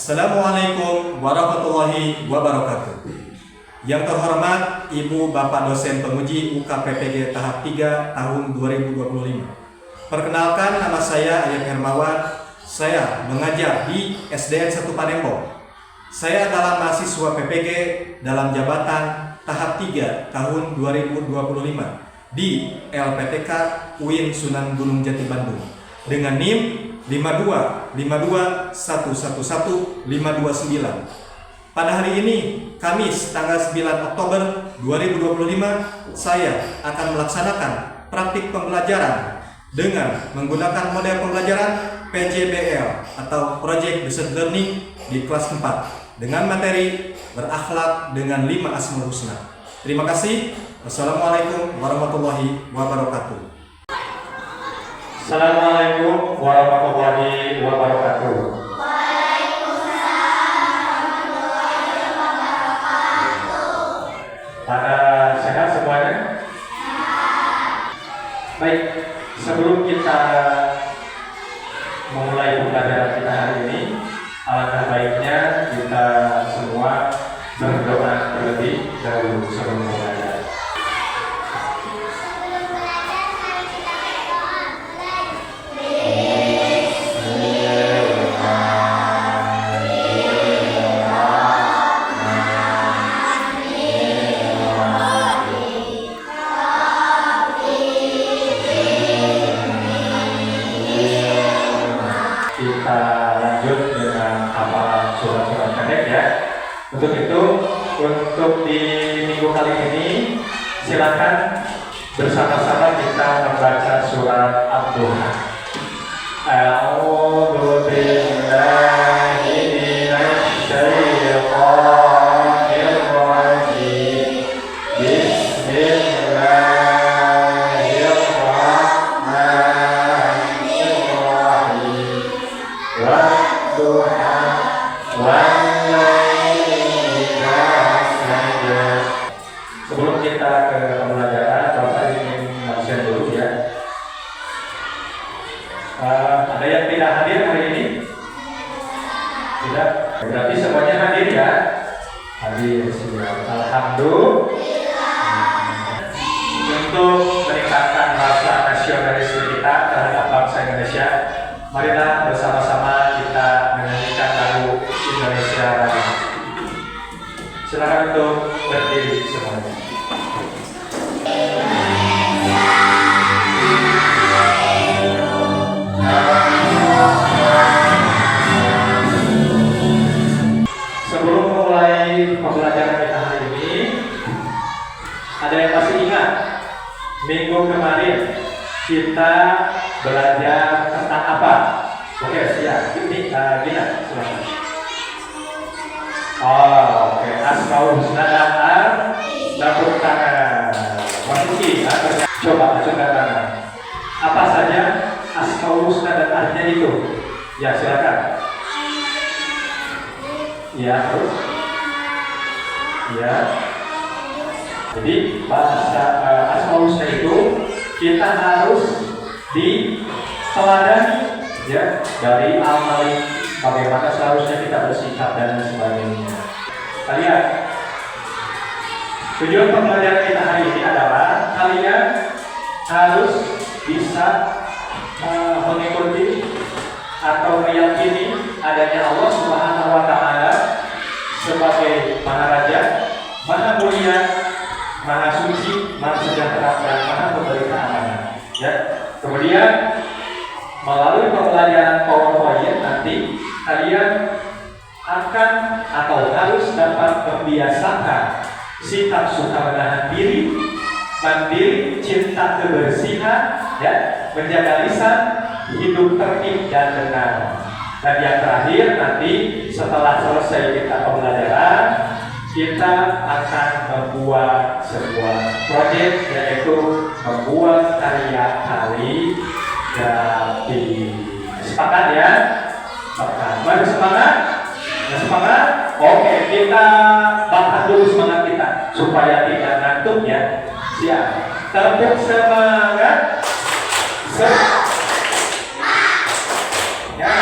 Assalamualaikum warahmatullahi wabarakatuh. Yang terhormat Ibu Bapak dosen penguji UKPPG tahap 3 tahun 2025. Perkenalkan, nama saya Ayat Hermawan. Saya mengajar di SDN 1 Palembang. Saya adalah mahasiswa PPG dalam jabatan tahap 3 tahun 2025 di LPTK UIN Sunan Gunung Jati Bandung dengan NIM 5252111529. Pada hari ini, Kamis tanggal 9 Oktober 2025, saya akan melaksanakan praktik pembelajaran dengan menggunakan model pembelajaran PJBL atau Project Based Learning di kelas 4 dengan materi berakhlak dengan 5 Asmaul Husna. Terima kasih. Wassalamualaikum warahmatullahi wabarakatuh. Assalamualaikum warahmatullahi wabarakatuh. Pada sehat semuanya? Baik, sebelum kita memulai pembelajaran kita hari ini, alangkah baiknya kita semua berdoa terlebih dahulu sebelum belajar. Untuk itu, untuk di minggu kali ini, silakan bersama-sama kita membaca surat Ad-Duha. A'udzu billahi minasy syaithanir rajim. Bismillahirrahmanirrahim. Wad-duha Sebelum kita ke pembelajaran, Bapak ingin mention dulu ya. Ada yang tidak hadir hari ini? Tidak? Berarti semuanya hadir ya? Hadir. Alhamdulillah. Untuk meningkatkan rasa nasionalisme kita terhadap bangsa Indonesia, marilah bersama-sama kita menyanyikan lagu Indonesia Raya. Silakan untuk berdiri semuanya. Sebelum memulai pembelajaran kita hari ini, ada yang masih ingat minggu kemarin kita belajar tentang apa? Oke, siap. Ini Gina, silakan. Oh, oke. Asmaul Husna dan tepuk tangan. Masuki, coba acungkan tangan. Apa saja Asmaul Husna dan artinya itu? Ya, silakan. Ya, terus. Ya. Jadi bahasa Asmaul Husna itu kita harus diteladani ya dari amal bagaimana seharusnya kita bersikap dan sebagainya. Kalian, tujuan pembelajaran kita hari ini adalah kalian harus bisa mengikuti atau meyakini adanya Allah Subhanahu wa Ta'ala sebagai Maha Raja, Maha Mulia, Maha Suci, Maha Sejahtera, dan Maha Pemberi keamanan. Ya. Kemudian melalui pembelajaran PowerPoint nanti kalian akan atau harus dapat membiasakan sikap suka menahan diri, mandiri, cinta kebersihan, ya, menjaga lisan, hidup tertib dan benar. Dan yang terakhir nanti setelah selesai kita pembelajaran, kita akan membuat sebuah proyek, yaitu membuat karya kaligrafi. Sepakat ya? Sepakat. Mari semangat? Semangat? Oke, kita bakar dulu semangat kita supaya tidak ngantuk ya. Siap. Tepuk semangat. Ya.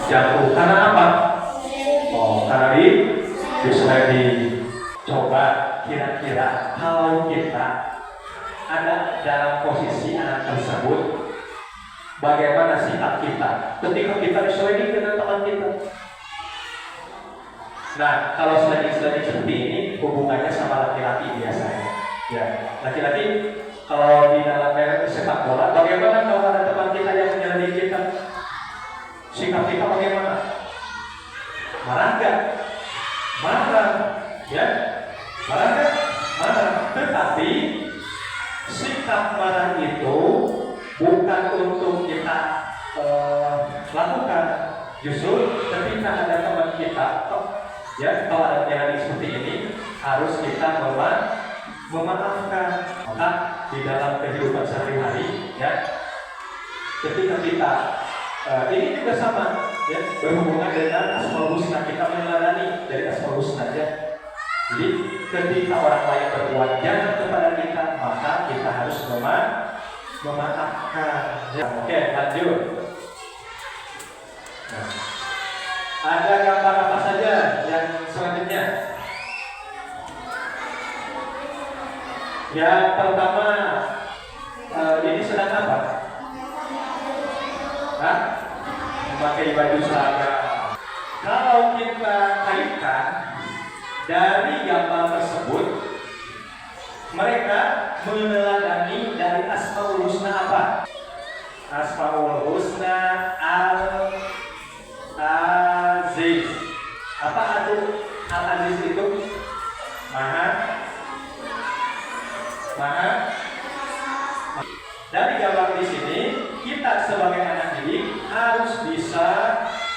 Jatuh karena apa? Oh, karena bisa dicoba kira-kira kalau kita ada dalam posisi anak tersebut, bagaimana sikap kita ketika kita diseling dengan teman kita. Nah, kalau sliding seperti ini hubungannya sama laki-laki biasanya. Ya, laki-laki kalau di dalam merek sepak bola, bagaimana kalau ada teman kita yang menyelidiki kita? Sikap kita bagaimana? Marah nggak? Marah, ya? Marah nggak? Marah. Tetapi sikap marah itu bukan untuk kita lakukan. Justru ketika ada teman kita, ya, kalau ada yang seperti ini, harus kita memaafkan. Maka di dalam kehidupan sehari-hari, ya, ketika kita ini juga sama, ya, berhubungan dengan Asmaul Husna, kita meneladani dari Asmaul Husna, ya. Jadi ketika orang lain berbuat jahat kepada kita, maka kita harus memaafkan. Ya. Oke, lanjut. Nah, ada gambar apa saja yang selanjutnya? Yang pertama, ini sedang apa? Hah? Memakai baju seragam. Kalau kita kaitkan dari gambar tersebut, mereka meneladani dari Asmaul Husna apa? Asmaul Husna Al-Aziz. Apa itu Al-Aziz itu? Maha. Dari gambar di sini, kita sebagai anak didik harus bisa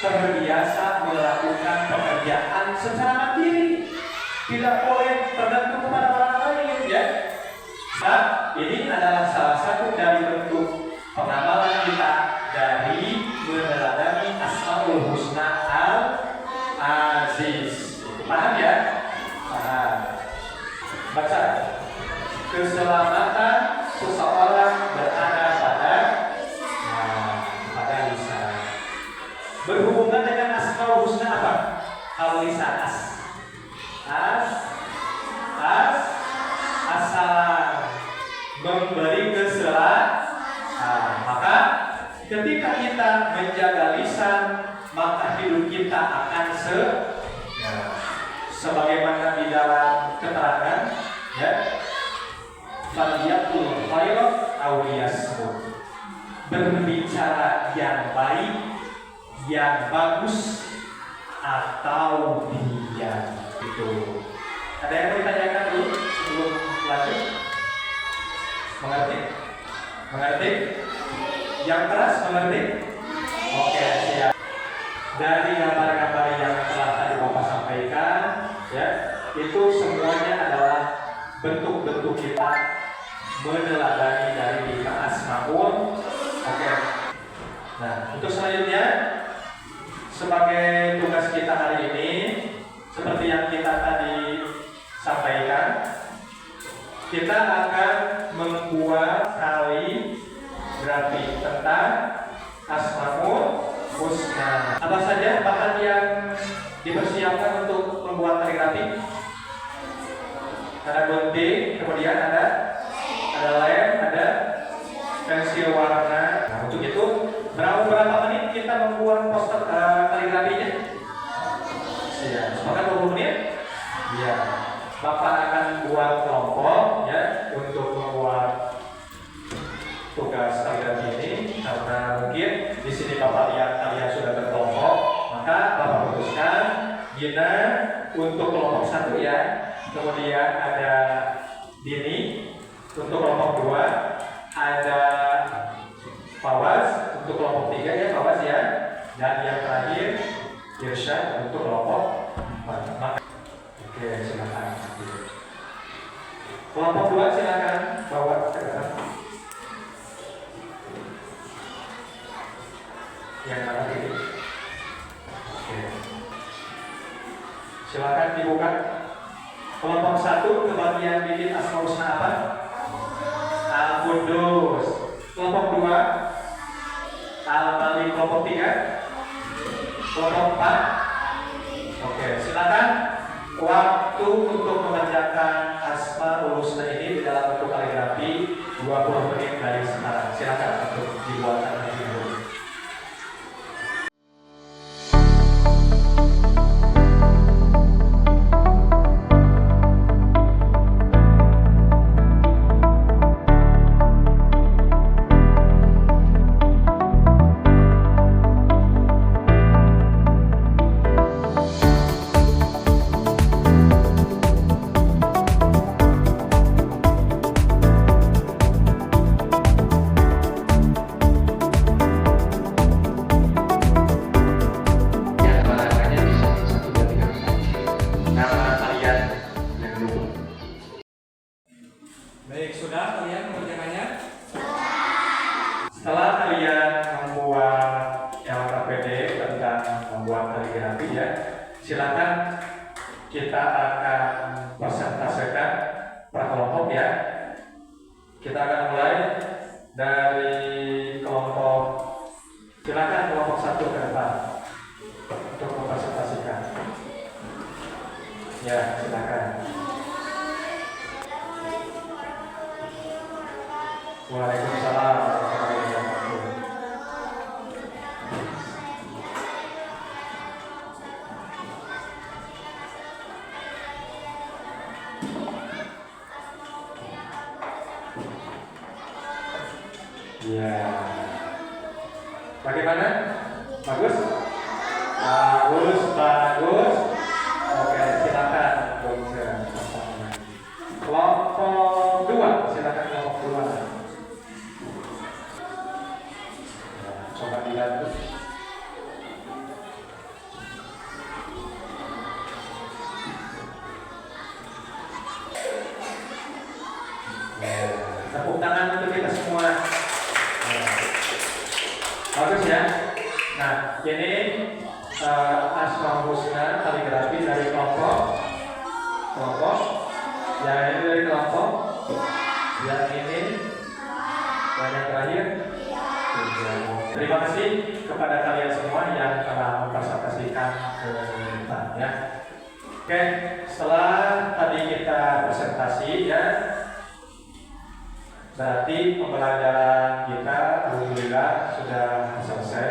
terbiasa melakukan pekerjaan secara mandiri. Tidak boleh tergantung kepada orang lain, ya. Nah, ini adalah salah satu dari bentuk pengamalan kita dari meneladani Asmaul Husna Al-Aziz. Paham ya? Paham. Baca. Keselamatan seseorang berada pada lisan. Berhubungan dengan Asmaul Husna apa? Al-Lisan. Assalam, memberi keselamatan. Maka ketika kita menjaga lisan, maka hidup kita akan sebagaimana di dalam keterangan, ya, falyatul khairat aw liyasmut. Berbicara yang baik, yang bagus, atau diam. Itu. Ada yang mau ditanyakan dulu sebelum lanjut? Mengerti? Mengerti? Yang keras mengerti? Oke, siap. Dari gambar-gambar yang telah tadi Bapak sampaikan, ya, itu semuanya adalah bentuk-bentuk kita meneladani dari kita Asmaul. Oke. Nah, untuk selanjutnya, sebagai tugas kita hari ini, seperti yang kita tadi sampaikan, kita akan membuat kaligrafi tentang Asmaul Husna. Apa saja bahan yang dipersiapkan untuk membuat kaligrafi? Ada gunting, kemudian ada lem, ada pensil warna. Nah, untuk itu berapa menit kita membuat poster kaligrafinya? Ya, sepakat 20 menit? Iya. Bapak akan buat kelompok, ya, untuk membuat tugas kaligrafi ini, karena mungkin di sini Bapak lihat kalian sudah berkelompok, maka Bapak putuskan Gina untuk kelompok 1, ya. Kemudian ada Dini untuk kelompok 2, ada Fawaz untuk kelompok 3, ya, Fawaz, ya. Dan yang terakhir Irsyad untuk kelompok 4. Oke, silakan. Kelompok 2 silakan bawa ke depan. Yang mana ini? Oke. Silakan dibuka. Kelompok 1 kebagian bikin Asmaul Husna apa? Al-Qudus. Kelompok 2 Al-Malik. Kelompok 3 Kelompok 4. Oke, silakan. Waktu untuk mengerjakan Asmaul Husna ini di dalam bentuk kaligrafi 20 menit dari sekarang. Silakan untuk dibuat terlebih dahulu. Baik, sudah kalian mengerjakannya? Setelah kalian membuat LKPD tentang membuat kaligrafi ya, silakan kita akan presentasikan per kelompok ya. Kita akan mulai dari kelompok, silakan kelompok 1 ke depan untuk mempresentasikan. Ya, silakan. Waalaikumsalam warahmatullahi wabarakatuh. Ya. Bagaimana? Bagus? Bagus, bagus. Oke, silakan. Kelompok 2, silakan kelompok 2. Coba dilihat. Tepuk tangan untuk kita semua. Bagus ya. Nah, ini Asmaul Husna kaligrafi dari kelompok. Yang ini dari kelompok. Yang ini. Dan yang terakhir. Terima kasih kepada kalian semua yang telah mempresentasikan ke depan ya. Oke, setelah tadi kita presentasi ya, berarti pembelajaran kita alhamdulillah sudah selesai.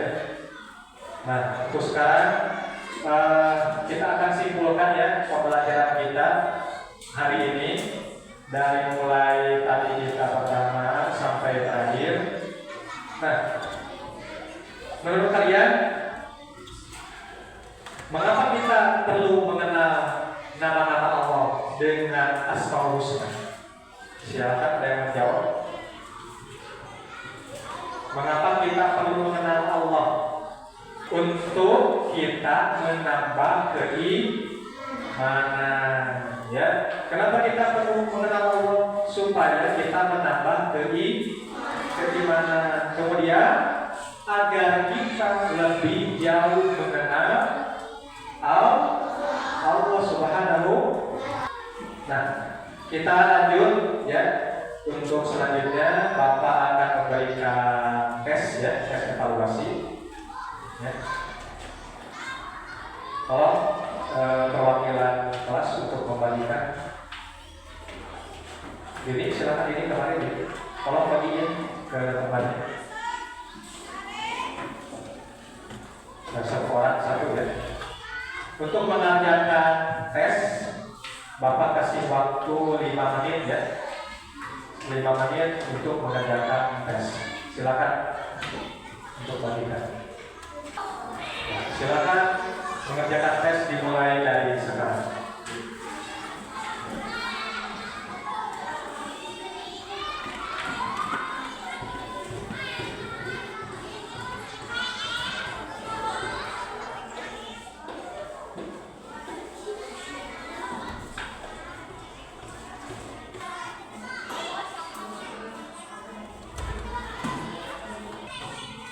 Nah, untuk sekarang kita akan simpulkan ya pembelajaran kita hari ini dari mulai tadi kita pertama sampai terakhir. Nah, menurut kalian, mengapa kita perlu mengenal nama-nama Allah dengan Asmaul Husna? Silakan ada yang menjawab. Mengapa kita perlu mengenal Allah? Untuk kita menambah keimanan. Ya, kenapa kita perlu mengenal Allah? Supaya kita menambah keimanan. Kemudian agar kita lebih jauh mengenal Allah Subhanahu. Nah, kita lanjut ya. Untuk selanjutnya Bapak akan memberikan tes ya, tes evaluasi. Ya. Tolong perwakilan kelas untuk membagikan. Jadi silakan ini kemarin ya. Tolong bagiin ke tempatnya. Nah, satu orang satu ya. Untuk mengerjakan tes, Bapak kasih waktu 5 menit ya. 5 menit untuk mengerjakan tes. Silakan untuk bagikan. Nah, silakan mengerjakan tes dimulai dari sekarang.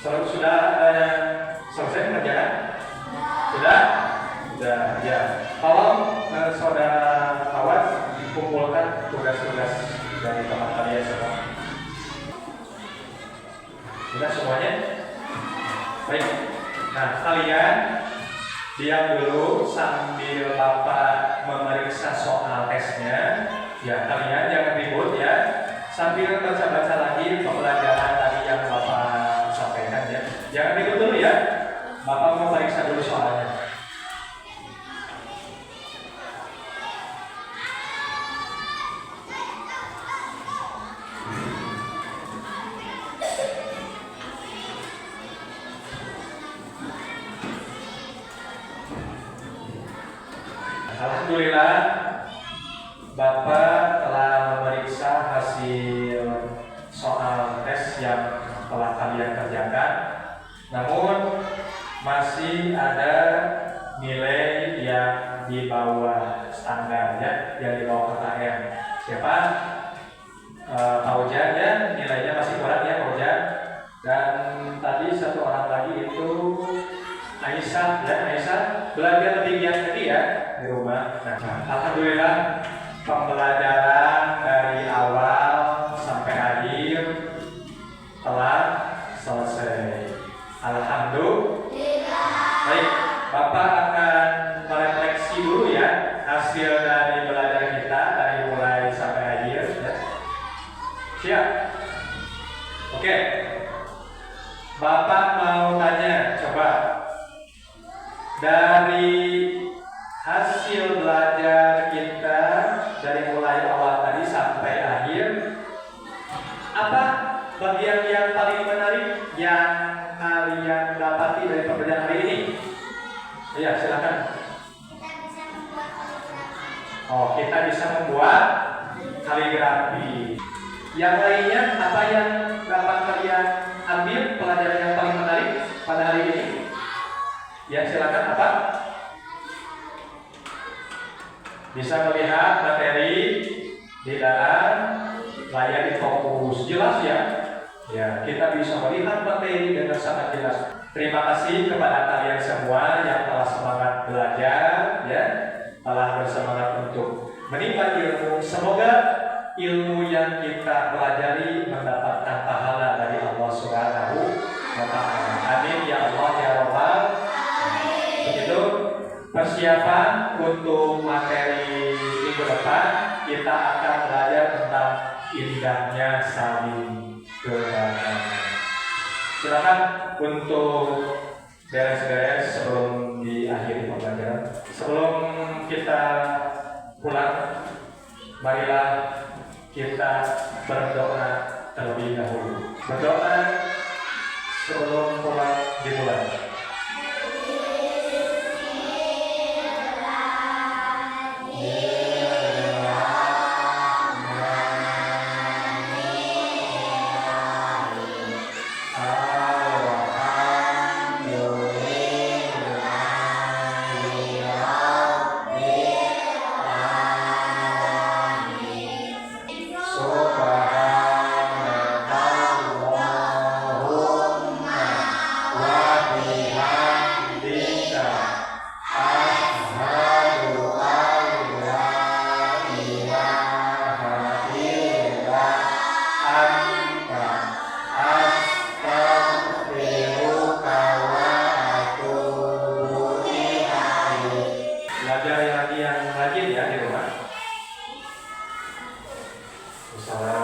Sudah selesai pengerjaan? Sudah? Sudah, ya. Tolong saudara Awas kumpulkan tugas-tugas dari teman kalian semua. Sudah semuanya? Baik. Nah, kalian Diam dulu sambil Bapak memeriksa soal tesnya. Ya, kalian jangan ribut ya. Sambil baca-baca lagi pembelajaran tadi yang Bapak sampaikan ya. Jangan ribut dulu ya. Bapak mau periksa dulu soalnya. Alhamdulillah, Bapak telah memeriksa hasil soal tes yang telah kalian kerjakan. Namun masih ada nilai yang di bawah standar ya, yang di bawah KKM. Siapa? Pak Ujan ya, nilainya masih kurang ya Pak Ujan. Dan tadi satu orang lagi itu Aisyah ya, Aisyah belajar lebih giat lagi ya di rumah. Nah, alhamdulillah pembelajaran dari awal sampai akhir telah selesai. Alhamdulillah. Baik, Bapak akan merefleksi dulu ya hasil dari belajar kita dari mulai sampai akhir. Ya. Siap? Oke. Bapak mau tanya, coba. Dari hasil belajar kita dari mulai awal tadi sampai akhir, apa bagian yang paling menarik yang kalian dapati dari pembelajaran hari ini? Ya, silakan. Oh, kita bisa membuat kaligrafi. Yang lainnya, apa yang dapat kalian ambil pelajaran yang paling menarik pada hari ini? Ya, silakan apa? Bisa melihat materi di dalam layar di fokus. Jelas ya? Ya, kita bisa melihat materi dengan sangat jelas. Terima kasih kepada kalian semua yang telah semangat belajar, ya, telah bersemangat untuk menimba ilmu. Semoga ilmu yang kita pelajari mendapatkan pahala dari Allah Subhanahu wa Ta'ala. Amin ya Allah ya Rabbal. Begitu persiapan untuk materi minggu depan, kita akan belajar tentang indahnya saling kebahagiaan. Silakan untuk beres-beres sebelum diakhiri pembelajaran. Sebelum kita pulang, marilah kita berdoa terlebih dahulu. Berdoa sebelum pulang dimulai. Belajar yang rajin ya di rumah. Assalamualaikum.